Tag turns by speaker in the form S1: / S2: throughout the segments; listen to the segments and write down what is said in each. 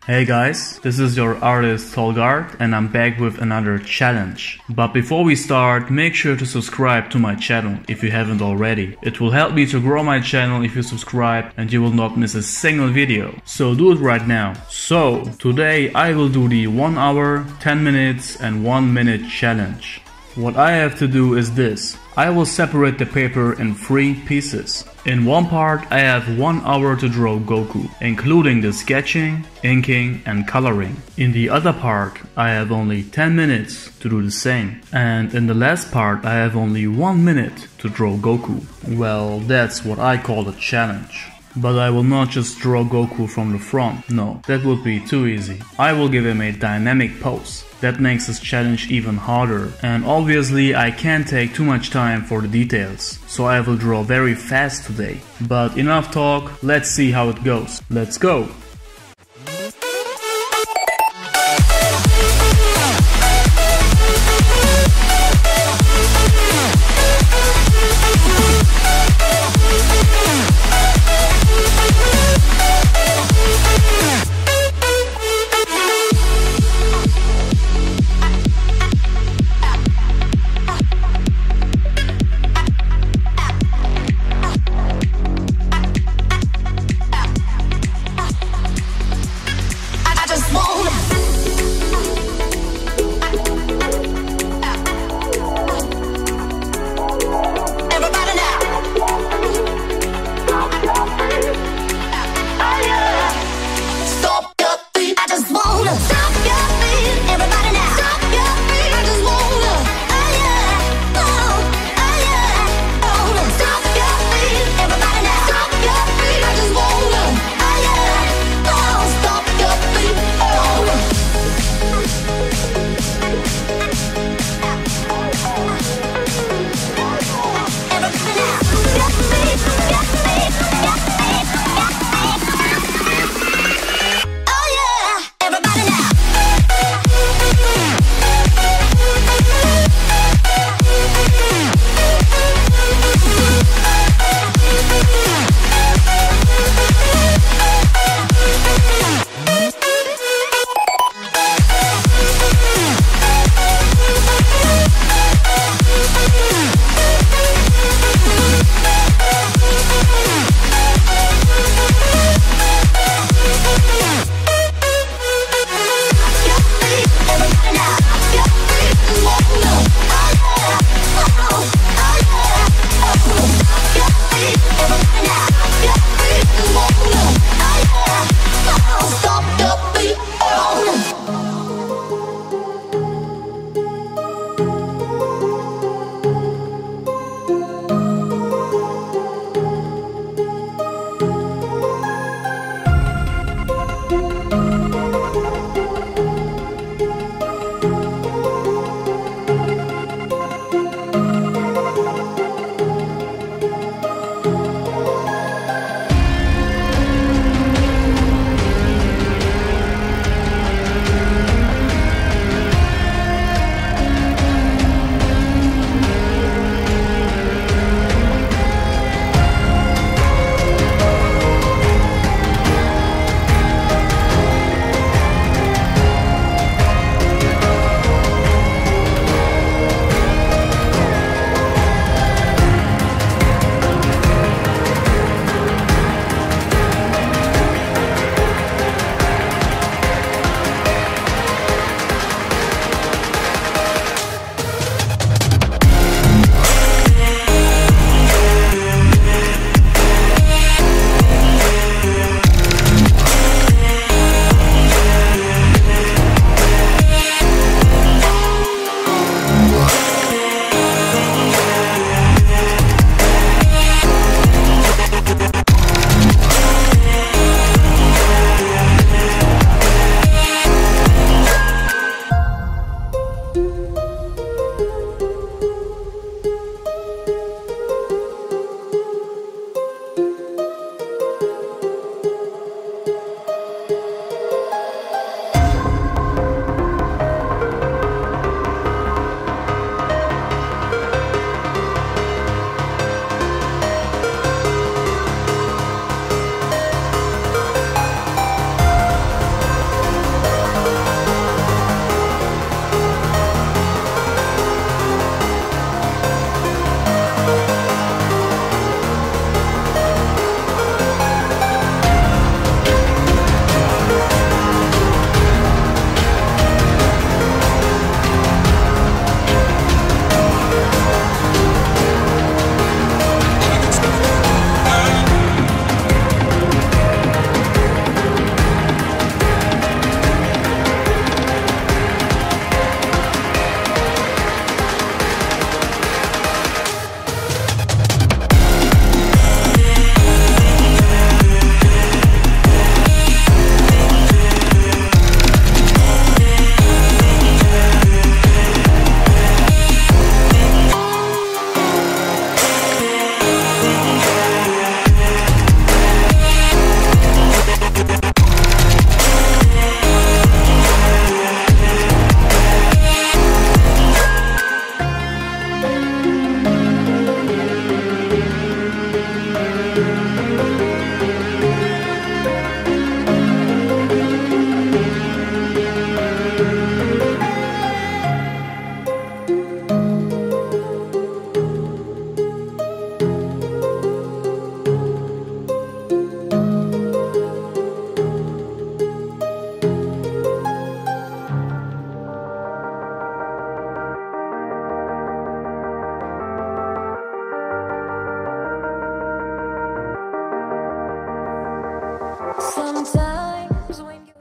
S1: Hey guys, this is your artist TolgArt and I'm back with another challenge. But before we start, make sure to subscribe to my channel if you haven't already. It will help me to grow my channel if you subscribe and you will not miss a single video. So do it right now. So, today I will do the 1 hour, 10 minutes and 1 minute challenge. What I have to do is this. I will separate the paper in 3 pieces. In one part I have 1 hour to draw Goku, including the sketching, inking and coloring. In the other part I have only 10 minutes to do the same. And in the last part I have only 1 minute to draw Goku. Well, that's what I call a challenge. But I will not just draw Goku from the front, no, that would be too easy. I will give him a dynamic pose. That makes this challenge even harder. And obviously I can't take too much time for the details, so I will draw very fast today. But enough talk, let's see how it goes. Let's go!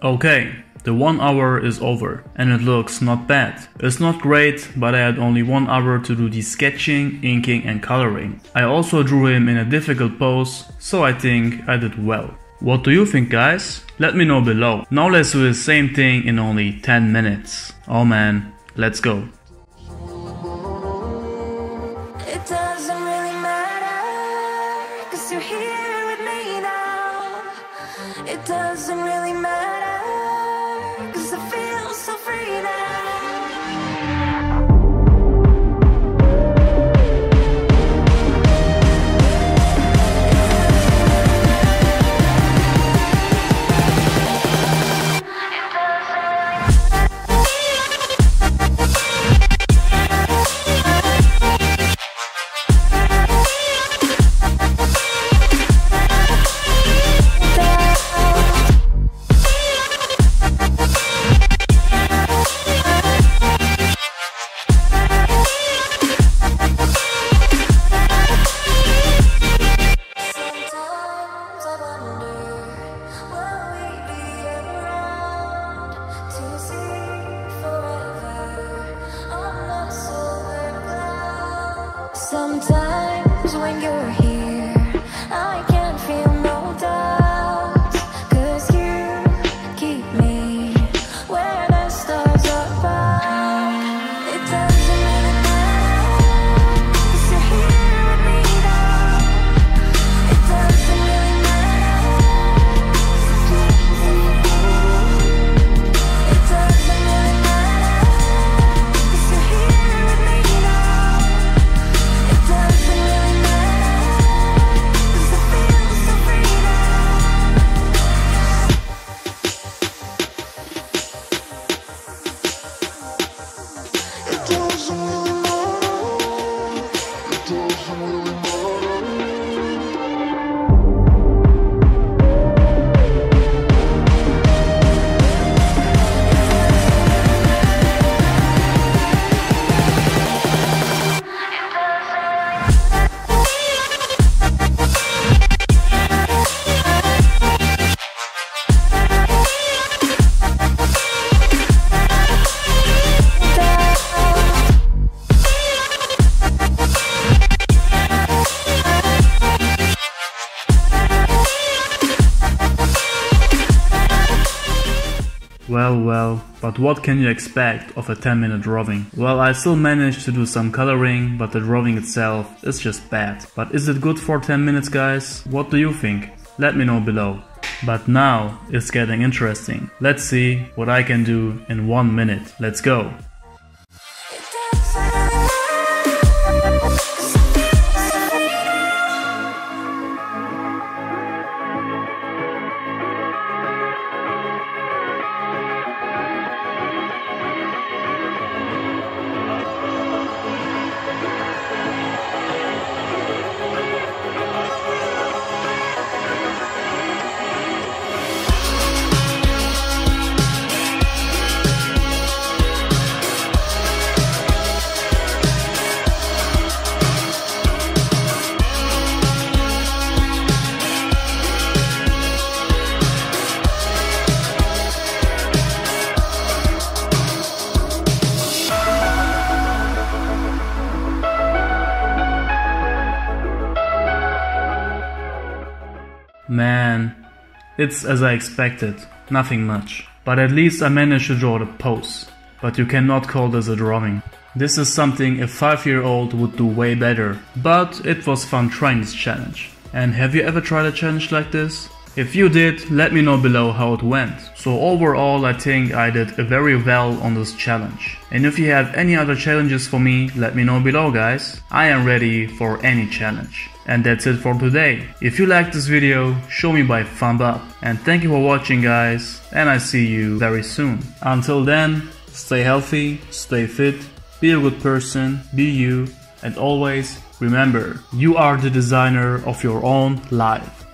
S1: Okay, the 1 hour is over and it looks not bad. It's not great, but I had only 1 hour to do the sketching, inking and coloring. I also drew him in a difficult pose, so I think I did well. What do you think, guys? Let me know below. Now let's do the same thing in only 10 minutes. Oh man, let's go.
S2: It doesn't really matter, 'cause you're here with me now. It doesn't really matter, 'cause I feel so free now. Sometimes when you're here, I can't feel no doubts, 'cause you keep me where the stars are found. It doesn't really matter, 'cause you're here with me now. It doesn't really matter. It doesn't really matter, 'cause you're here with me now. It doesn't really matter, 'cause I feel so free now. It doesn't really matter. It doesn't really matter.
S1: Well, but what can you expect of a 10-minute drawing? Well, I still managed to do some coloring, but the drawing itself is just bad. But is it good for 10 minutes, guys? What do you think? Let me know below. But now it's getting interesting. Let's see what I can do in 1 minute. Let's go. Man, it's as I expected, nothing much. But at least I managed to draw the pose. But you cannot call this a drawing. This is something a 5-year-old would do way better. But it was fun trying this challenge. And have you ever tried a challenge like this? If you did, let me know below how it went. So overall, I think I did very well on this challenge. And if you have any other challenges for me, let me know below, guys. I am ready for any challenge. And that's it for today. If you liked this video, show me by thumb up. And thank you for watching, guys. And I see you very soon. Until then, stay healthy, stay fit, be a good person, be you, and always remember, you are the designer of your own life.